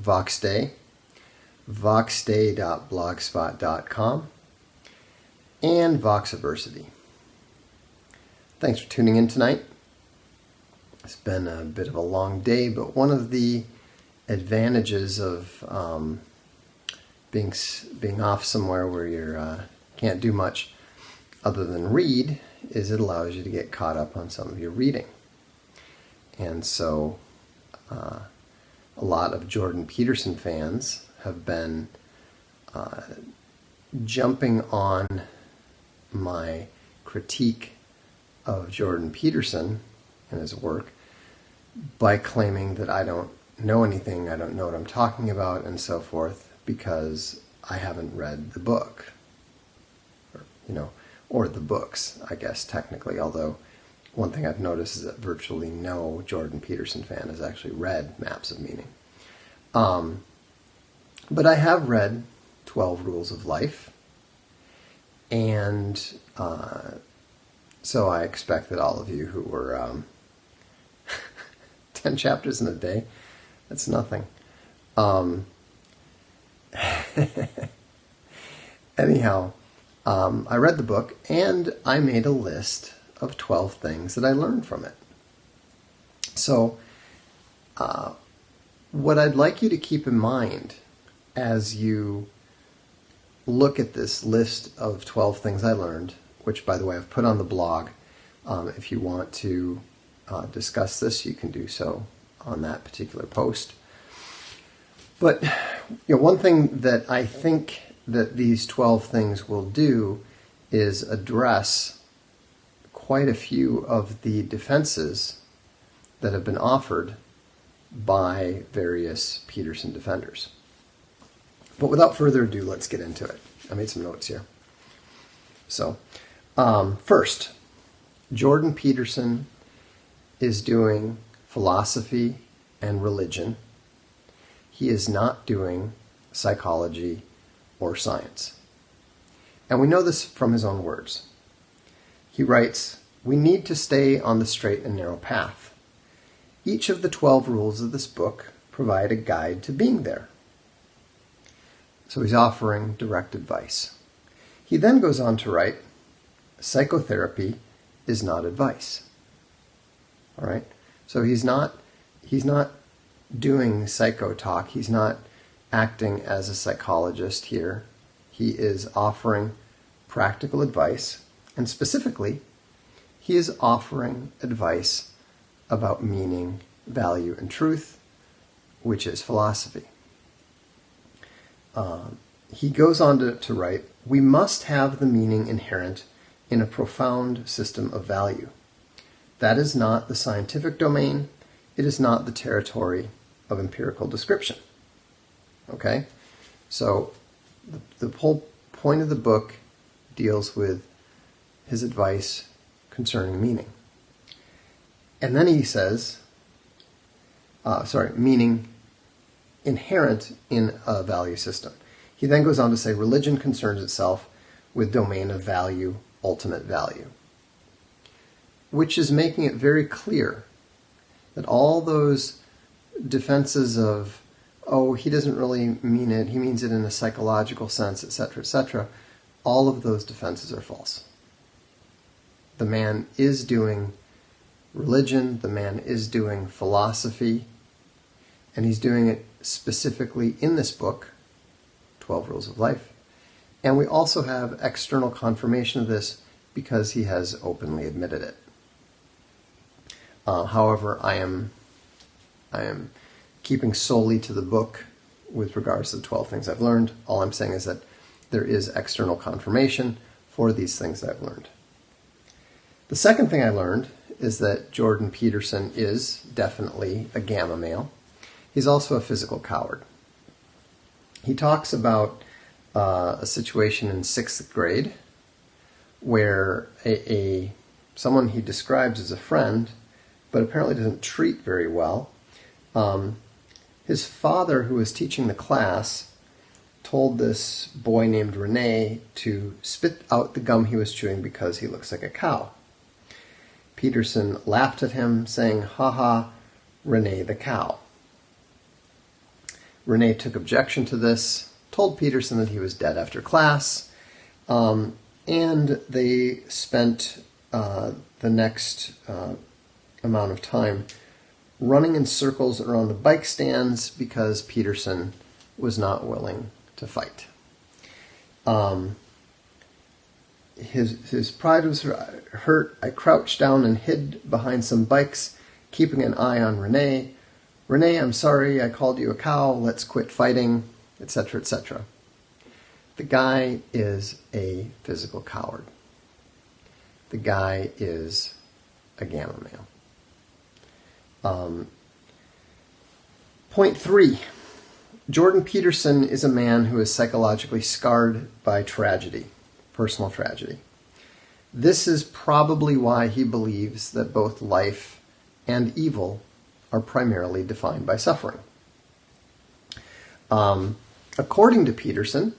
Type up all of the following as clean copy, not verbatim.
Voxday, voxday.blogspot.com, and Voxversity. Thanks for tuning in tonight. It's been a bit of a long day, but one of the advantages of being off somewhere where you can't do much other than read is it allows you to get caught up on some of your reading. And so a lot of Jordan Peterson fans have been jumping on my critique of Jordan Peterson and his work by claiming that I don't know anything, I don't know what I'm talking about, and so forth, because I haven't read the book. Or the books, I guess, technically, although one thing I've noticed is that virtually no Jordan Peterson fan has actually read Maps of Meaning. But I have read 12 Rules of Life, and so I expect that all of you who were 10 chapters in a day, that's nothing. Anyhow, I read the book, and I made a list of 12 things that I learned from it. So, what I'd like you to keep in mind as you look at this list of 12 things I learned, which, by the way, I've put on the blog. If you want to discuss this, you can do so on that particular post. But one thing that I think that these 12 things will do is address quite a few of the defenses that have been offered by various Peterson defenders. But without further ado, let's get into it. I made some notes here. So, first, Jordan Peterson is doing philosophy and religion. He is not doing psychology or science. And we know this from his own words. He writes, "We need to stay on the straight and narrow path. Each of the 12 rules of this book provide a guide to being there." So he's offering direct advice. He then goes on to write, "Psychotherapy is not advice." All right? So he's not doing psycho talk. He's not acting as a psychologist here. He is offering practical advice, and specifically, he is offering advice about meaning, value, and truth, which is philosophy. He goes on to write, "We must have the meaning inherent in a profound system of value. That is not the scientific domain. It is not the territory of empirical description." Okay? So the whole point of the book deals with his advice concerning meaning. And then he says, meaning inherent in a value system. He then goes on to say, religion concerns itself with domain of value, ultimate value, which is making it very clear that all those defenses of, oh, he doesn't really mean it, he means it in a psychological sense, etc., all of those defenses are false. The man is doing religion, the man is doing philosophy, and he's doing it specifically in this book, 12 Rules of Life. And we also have external confirmation of this because he has openly admitted it. However, I am keeping solely to the book with regards to the 12 things I've learned. All I'm saying is that there is external confirmation for these things that I've learned. The second thing I learned is that Jordan Peterson is definitely a gamma male. He's also a physical coward. He talks about a situation in 6th grade where someone he describes as a friend, but apparently doesn't treat very well. His father, who was teaching the class, told this boy named Rene to spit out the gum he was chewing because he looks like a cow. Peterson laughed at him, saying, "Ha ha, Rene the cow." Renee took objection to this, told Peterson that he was dead after class, and they spent the next amount of time running in circles around the bike stands because Peterson was not willing to fight. His pride was hurt. I crouched down and hid behind some bikes, keeping an eye on Renee. Renee, I'm sorry, I called you a cow. Let's quit fighting, etc., etc. The guy is a physical coward. The guy is a gamma male. Point 3. Jordan Peterson is a man who is psychologically scarred by tragedy, personal tragedy. This is probably why he believes that both life and evil are primarily defined by suffering. According to Peterson,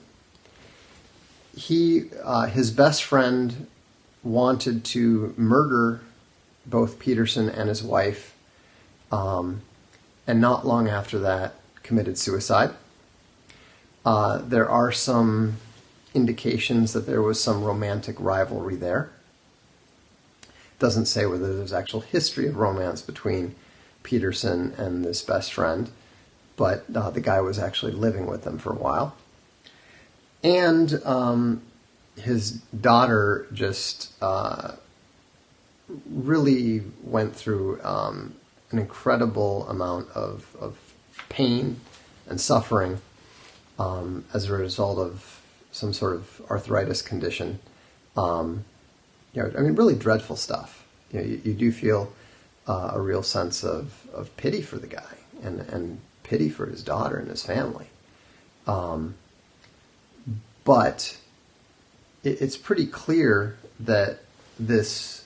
his best friend wanted to murder both Peterson and his wife, and not long after that committed suicide. There are some indications that there was some romantic rivalry there. Doesn't say whether there's actual history of romance between Peterson and this best friend, but the guy was actually living with them for a while. And his daughter just really went through an incredible amount of pain and suffering as a result of some sort of arthritis condition. Really dreadful stuff. You do feel a real sense of pity for the guy and pity for his daughter and his family. But it's pretty clear that this,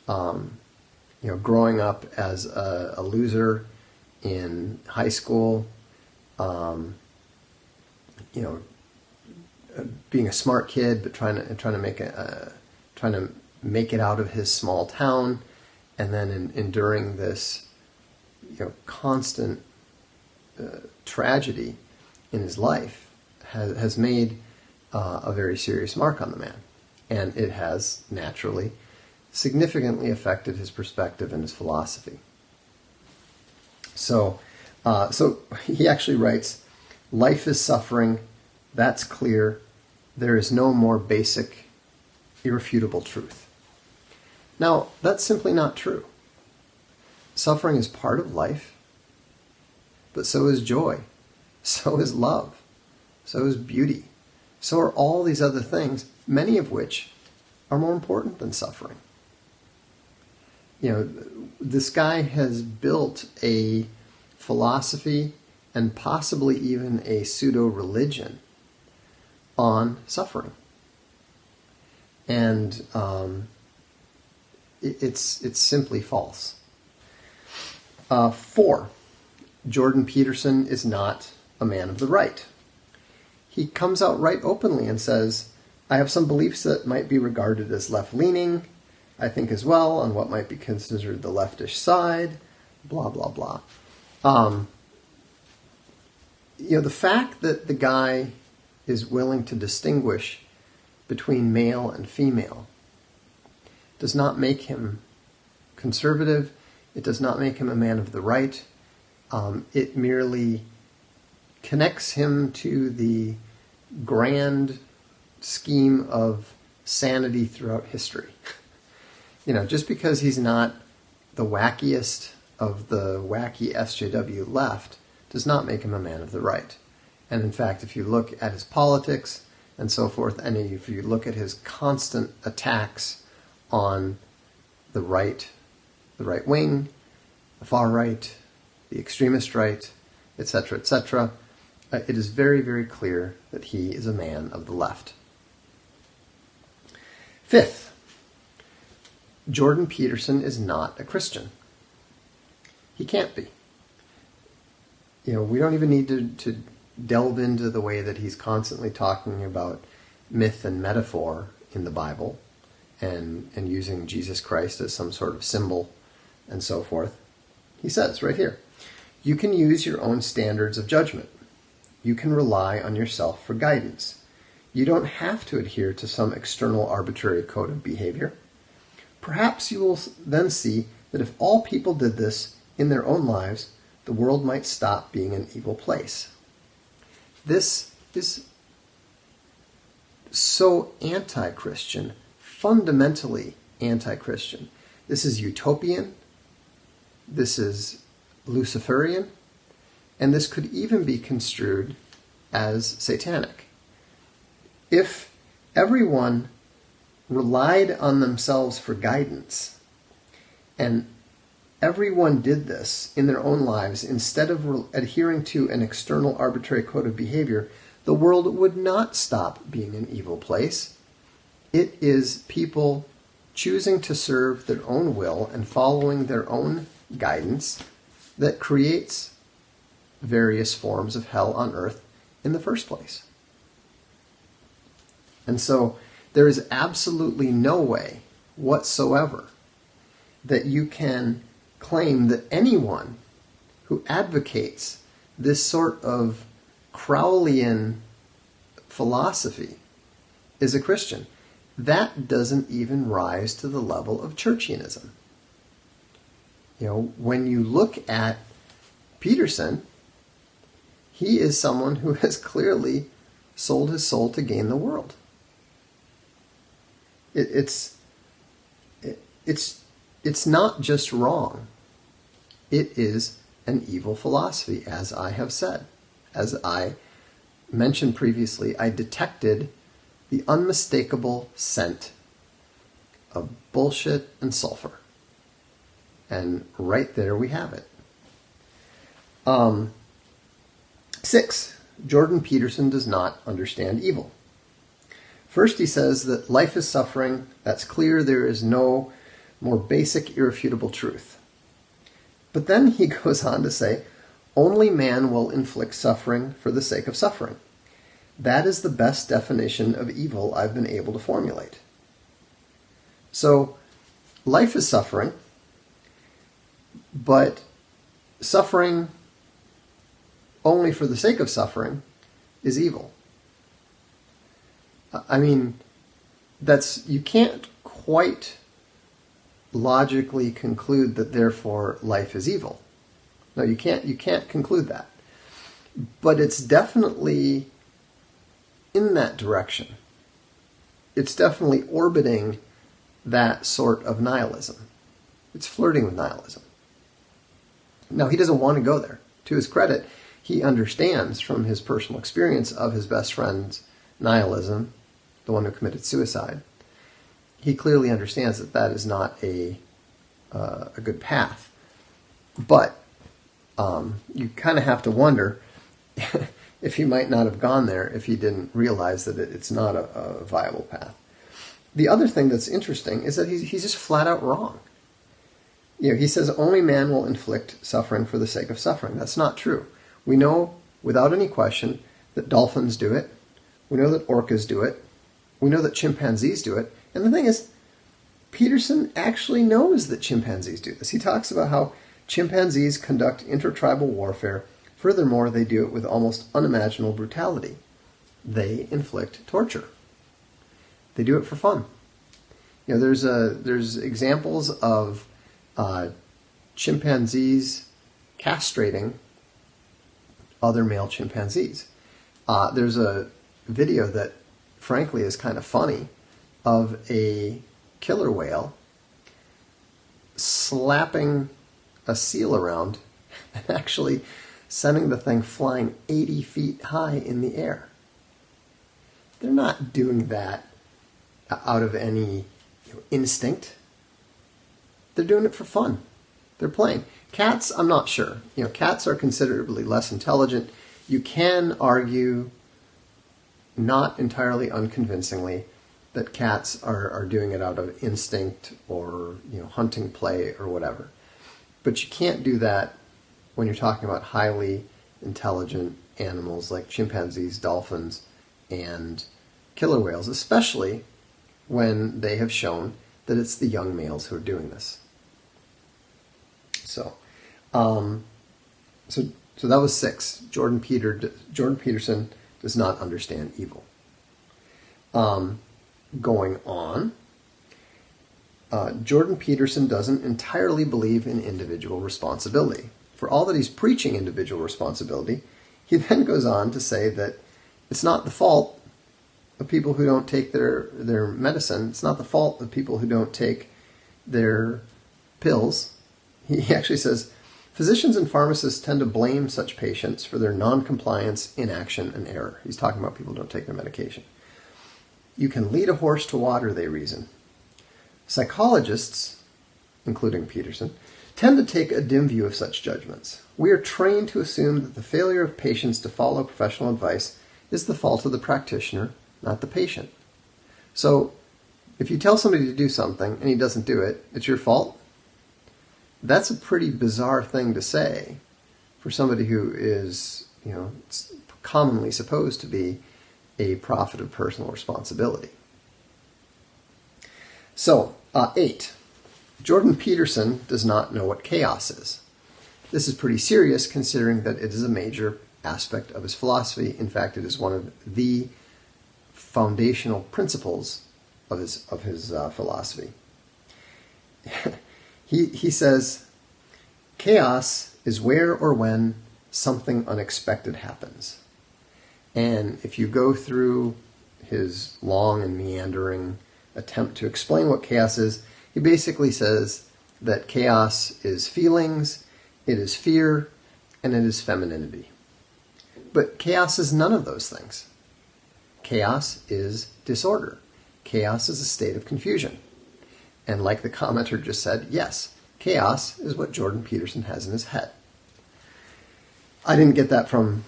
growing up as a loser in high school, being a smart kid but trying to make it out of his small town, and then enduring this, constant tragedy in his life has made a very serious mark on the man, and it has naturally significantly affected his perspective and his philosophy. So he actually writes, "Life is suffering. That's clear. There is no more basic, irrefutable truth." Now, that's simply not true. Suffering is part of life, but so is joy, so is love, so is beauty, so are all these other things, many of which are more important than suffering. This guy has built a philosophy and possibly even a pseudo-religion on suffering. And it's simply false. 4. Jordan Peterson is not a man of the right. He comes out right openly and says, "I have some beliefs that might be regarded as left-leaning. I think as well on what might be considered the leftish side, blah, blah, blah." The fact that the guy is willing to distinguish between male and female does not make him conservative. It does not make him a man of the right. It merely connects him to the grand scheme of sanity throughout history. Just because he's not the wackiest of the wacky SJW left does not make him a man of the right. And in fact, if you look at his politics and so forth, and if you look at his constant attacks on the right wing, the far right, the extremist right, etc., etc., it is very, very clear that he is a man of the left. 5th, Jordan Peterson is not a Christian. He can't be. We don't even need to delve into the way that he's constantly talking about myth and metaphor in the Bible and using Jesus Christ as some sort of symbol and so forth. He says right here, "You can use your own standards of judgment. you can rely on yourself for guidance. You don't have to adhere to some external arbitrary code of behavior. Perhaps you will then see that if all people did this in their own lives, the world might stop being an evil place. This is so anti-Christian, fundamentally anti-Christian. This is utopian, this is Luciferian, and this could even be construed as satanic. If everyone relied on themselves for guidance, and everyone did this in their own lives instead of adhering to an external arbitrary code of behavior, the world would not stop being an evil place. It is people choosing to serve their own will and following their own guidance that creates various forms of hell on earth in the first place. And so there is absolutely no way whatsoever that you can claim that anyone who advocates this sort of Crowleyan philosophy is a Christian. That doesn't even rise to the level of churchianism. When you look at Peterson, he is someone who has clearly sold his soul to gain the world. It's not just wrong. It is an evil philosophy, as I have said. As I mentioned previously, I detected the unmistakable scent of bullshit and sulfur. And right there we have it. 6. Jordan Peterson does not understand evil. First, he says that life is suffering. That's clear. There is no more basic, irrefutable truth. But then he goes on to say, only man will inflict suffering for the sake of suffering. That is the best definition of evil I've been able to formulate. So, life is suffering, but suffering only for the sake of suffering is evil. I mean, you can't quite logically conclude that therefore life is evil. No, you can't conclude that. But it's definitely in that direction. It's definitely orbiting that sort of nihilism. It's flirting with nihilism. Now, he doesn't want to go there. To his credit, he understands from his personal experience of his best friend's nihilism, the one who committed suicide. He clearly understands that that is not a good path. But you kind of have to wonder if he might not have gone there if he didn't realize that it's not a viable path. The other thing that's interesting is that he's just flat out wrong. He says only man will inflict suffering for the sake of suffering. That's not true. We know without any question that dolphins do it. We know that orcas do it. We know that chimpanzees do it. And the thing is, Peterson actually knows that chimpanzees do this. He talks about how chimpanzees conduct intertribal warfare. Furthermore, they do it with almost unimaginable brutality. They inflict torture. They do it for fun. There's examples of chimpanzees castrating other male chimpanzees. There's a video that, frankly, is kind of funny of a killer whale slapping a seal around and actually sending the thing flying 80 feet high in the air. They're not doing that out of any instinct. They're doing it for fun. They're playing. Cats, I'm not sure. Cats are considerably less intelligent. You can argue, not entirely unconvincingly, that cats are doing it out of instinct or hunting play or whatever. But you can't do that when you're talking about highly intelligent animals like chimpanzees, dolphins, and killer whales, especially when they have shown that it's the young males who are doing this. So So that was 6. Jordan Peterson does not understand evil. Going on, Jordan Peterson doesn't entirely believe in individual responsibility. For all that he's preaching individual responsibility, he then goes on to say that it's not the fault of people who don't take their medicine. It's not the fault of people who don't take their pills. He actually says, physicians and pharmacists tend to blame such patients for their non-compliance, inaction, and error. He's talking about people who don't take their medication. You can lead a horse to water, they reason. Psychologists, including Peterson, tend to take a dim view of such judgments. We are trained to assume that the failure of patients to follow professional advice is the fault of the practitioner, not the patient. So, if you tell somebody to do something and he doesn't do it, it's your fault? That's a pretty bizarre thing to say for somebody who is, commonly supposed to be a prophet of personal responsibility. So, 8. Jordan Peterson does not know what chaos is. This is pretty serious considering that it is a major aspect of his philosophy. In fact, it is one of the foundational principles of his philosophy. He says, chaos is where or when something unexpected happens. And if you go through his long and meandering attempt to explain what chaos is, he basically says that chaos is feelings, it is fear, and it is femininity. But chaos is none of those things. Chaos is disorder. Chaos is a state of confusion. And like the commenter just said, yes, chaos is what Jordan Peterson has in his head. I didn't get that from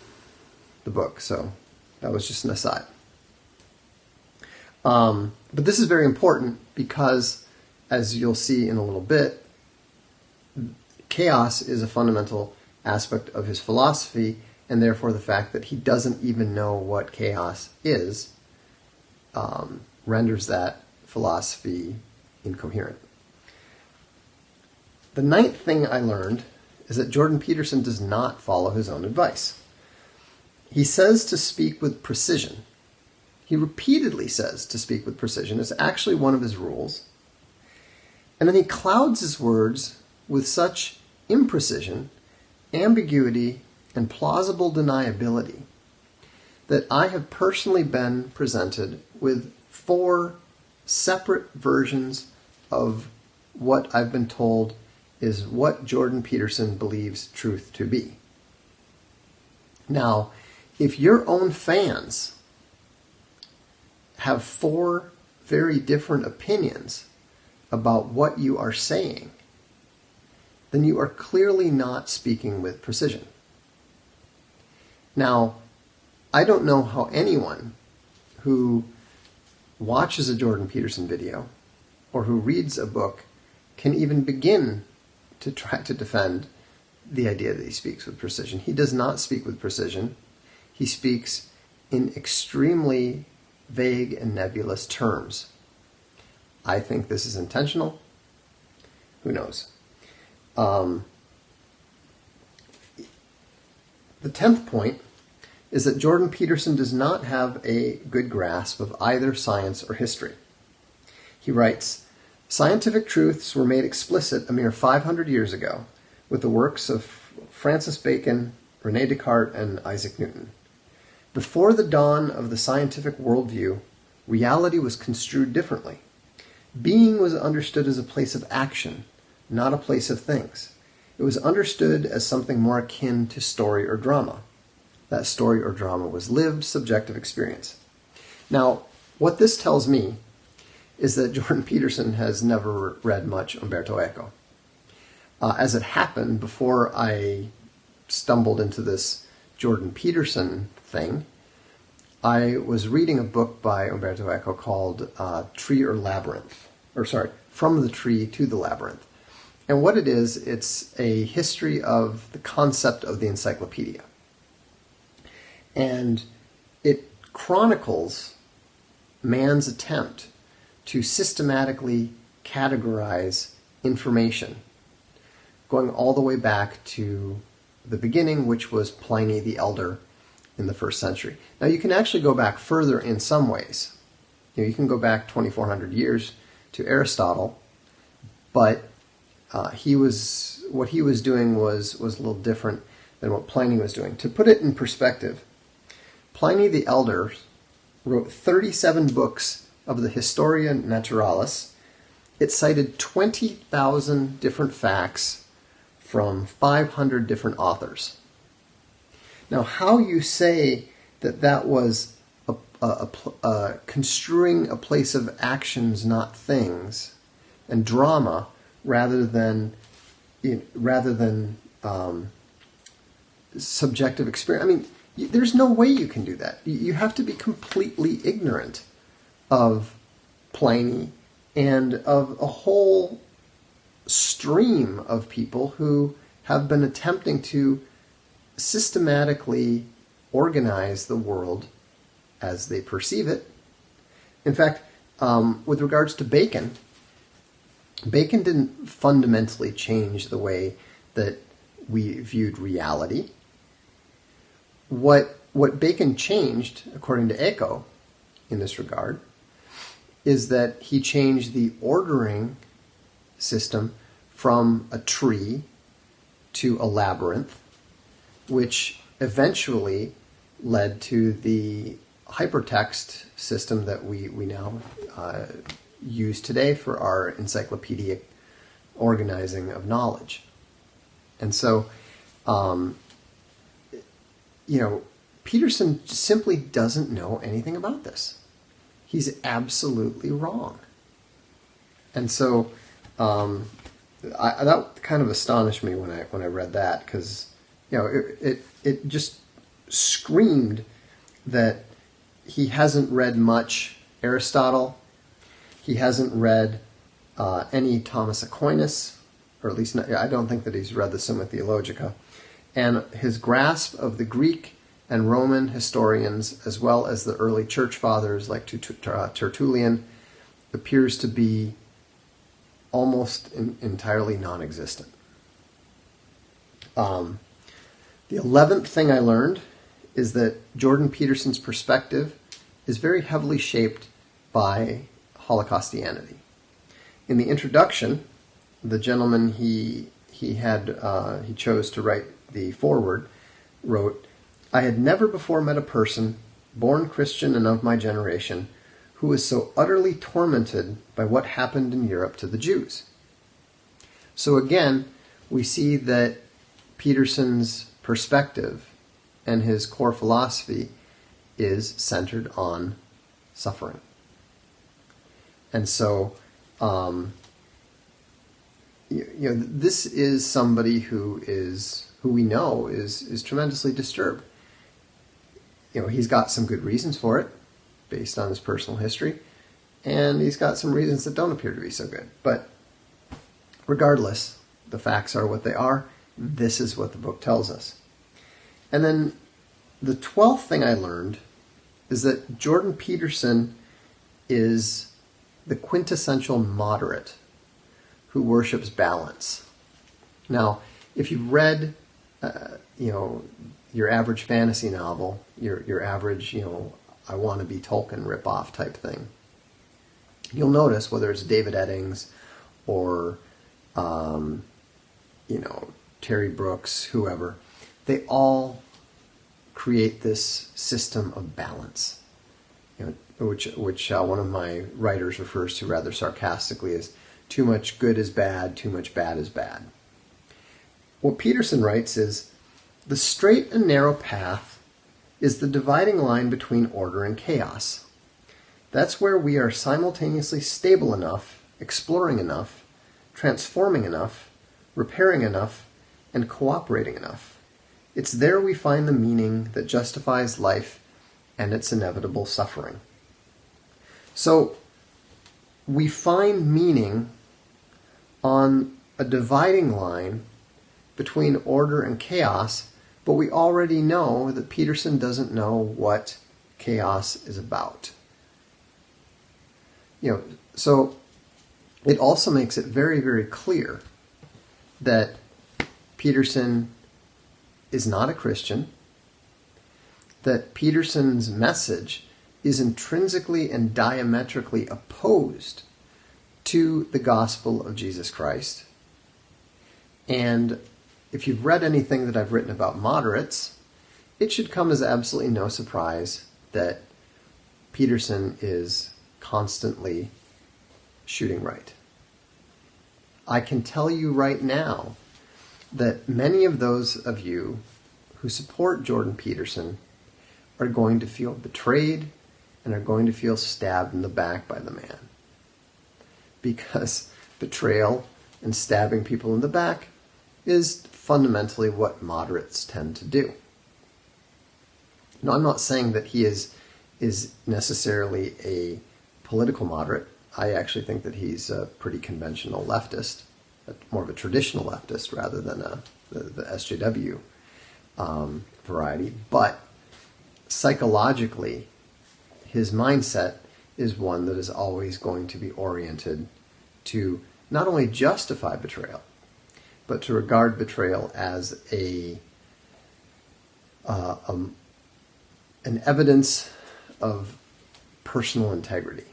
the book, so that was just an aside. But this is very important because, as you'll see in a little bit, chaos is a fundamental aspect of his philosophy, and therefore the fact that he doesn't even know what chaos is renders that philosophy incoherent. The 9th thing I learned is that Jordan Peterson does not follow his own advice. He says to speak with precision. He repeatedly says to speak with precision. It's actually one of his rules. And then he clouds his words with such imprecision, ambiguity, and plausible deniability that I have personally been presented with 4 separate versions of what I've been told is what Jordan Peterson believes truth to be. Now, if your own fans have 4 very different opinions about what you are saying, then you are clearly not speaking with precision. Now, I don't know how anyone who watches a Jordan Peterson video or who reads a book can even begin to try to defend the idea that he speaks with precision. He does not speak with precision. He speaks in extremely vague and nebulous terms. I think this is intentional. Who knows? The 10th point is that Jordan Peterson does not have a good grasp of either science or history. He writes, scientific truths were made explicit a mere 500 years ago with the works of Francis Bacon, René Descartes, and Isaac Newton. Before the dawn of the scientific worldview, reality was construed differently. Being was understood as a place of action, not a place of things. It was understood as something more akin to story or drama. That story or drama was lived, subjective experience. Now, what this tells me is that Jordan Peterson has never read much Umberto Eco. As it happened, before I stumbled into this Jordan Peterson thing, I was reading a book by Umberto Eco called Tree or Labyrinth, From the Tree to the Labyrinth. And what it is, it's a history of the concept of the encyclopedia. And it chronicles man's attempt to systematically categorize information, going all the way back to the beginning, which was Pliny the Elder in the 1st century. Now you can actually go back further in some ways. You can go back 2,400 years to Aristotle, but what he was doing was a little different than what Pliny was doing. To put it in perspective, Pliny the Elder wrote 37 books of the Historia Naturalis. It cited 20,000 different facts from 500 different authors. Now, how you say that was construing a place of actions, not things, and drama, rather than subjective experience. I mean, there's no way you can do that. You have to be completely ignorant of Pliny and of a whole stream of people who have been attempting to systematically organize the world as they perceive it. In fact, with regards to Bacon didn't fundamentally change the way that we viewed reality. What Bacon changed, according to Eco, in this regard, is that he changed the ordering system from a tree to a labyrinth, which eventually led to the hypertext system that we now use today for our encyclopedic organizing of knowledge. And so, Peterson simply doesn't know anything about this. He's absolutely wrong. And so, that kind of astonished me when I read that, because it just screamed that he hasn't read much Aristotle. He hasn't read any Thomas Aquinas, or at least I don't think that he's read the Summa Theologica. And his grasp of the Greek and Roman historians, as well as the early church fathers like Tertullian, appears to be almost entirely non-existent. The 11th thing I learned is that Jordan Peterson's perspective is very heavily shaped by Holocaustianity. In the introduction, the gentleman he chose to write the foreword wrote, "I had never before met a person, born Christian and of my generation, who was so utterly tormented by what happened in Europe to the Jews." So again, we see that Peterson's perspective and his core philosophy is centered on suffering. And so, this is somebody who we know is tremendously disturbed. He's got some good reasons for it, based on his personal history, and he's got some reasons that don't appear to be so good. But regardless, the facts are what they are. This is what the book tells us. And then the 12th thing I learned is that Jordan Peterson is the quintessential moderate who worships balance. Now, if you've read, your average fantasy novel, your average, I want to be Tolkien ripoff type thing, you'll notice whether it's David Eddings or, Terry Brooks, whoever, they all create this system of balance, which one of my writers refers to rather sarcastically as too much good is bad, too much bad is bad. What Peterson writes is, the straight and narrow path is the dividing line between order and chaos. That's where we are simultaneously stable enough, exploring enough, transforming enough, repairing enough, and cooperating enough. It's there we find the meaning that justifies life and its inevitable suffering. So, we find meaning on a dividing line between order and chaos, but we already know that Peterson doesn't know what chaos is about. So it also makes it very, very clear that Peterson is not a Christian, that Peterson's message is intrinsically and diametrically opposed to the gospel of Jesus Christ. And if you've read anything that I've written about moderates, it should come as absolutely no surprise that Peterson is constantly shooting right. I can tell you right now that many of those of you who support Jordan Peterson are going to feel betrayed and are going to feel stabbed in the back by the man. Because betrayal and stabbing people in the back is fundamentally what moderates tend to do. Now, I'm not saying that he is necessarily a political moderate. I actually think that he's a pretty conventional leftist, more of a traditional leftist rather than the SJW variety. But psychologically, his mindset is one that is always going to be oriented to not only justify betrayal, but to regard betrayal as an evidence of personal integrity.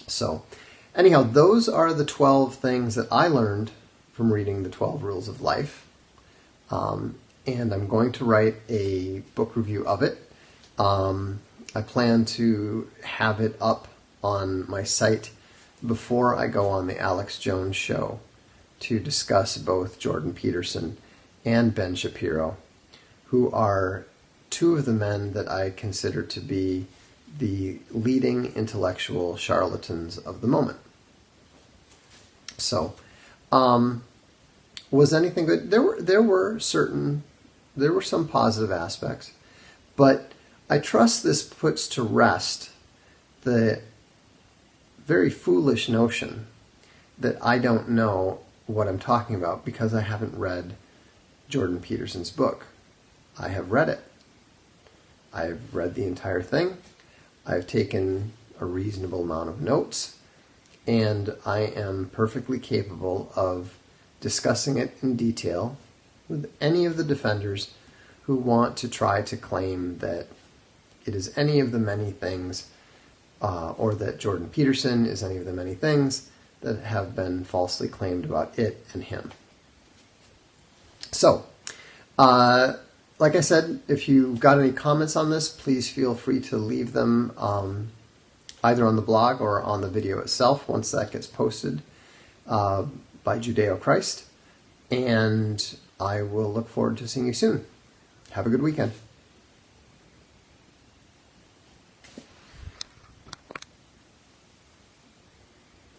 So, anyhow, those are the 12 things that I learned from reading the 12 Rules of Life. And I'm going to write a book review of it. I plan to have it up on my site before I go on the Alex Jones show to discuss both Jordan Peterson and Ben Shapiro, who are two of the men that I consider to be the leading intellectual charlatans of the moment. So, was anything good? There were some positive aspects, but I trust this puts to rest the very foolish notion that I don't know what I'm talking about because I haven't read Jordan Peterson's book. I have read it. I've read the entire thing. I've taken a reasonable amount of notes, and I am perfectly capable of discussing it in detail with any of the defenders who want to try to claim that it is any of the many things, or that Jordan Peterson is any of the many things that have been falsely claimed about it and him. So, like I said, if you've got any comments on this, please feel free to leave them either on the blog or on the video itself once that gets posted by Judeo Christ. And I will look forward to seeing you soon. Have a good weekend.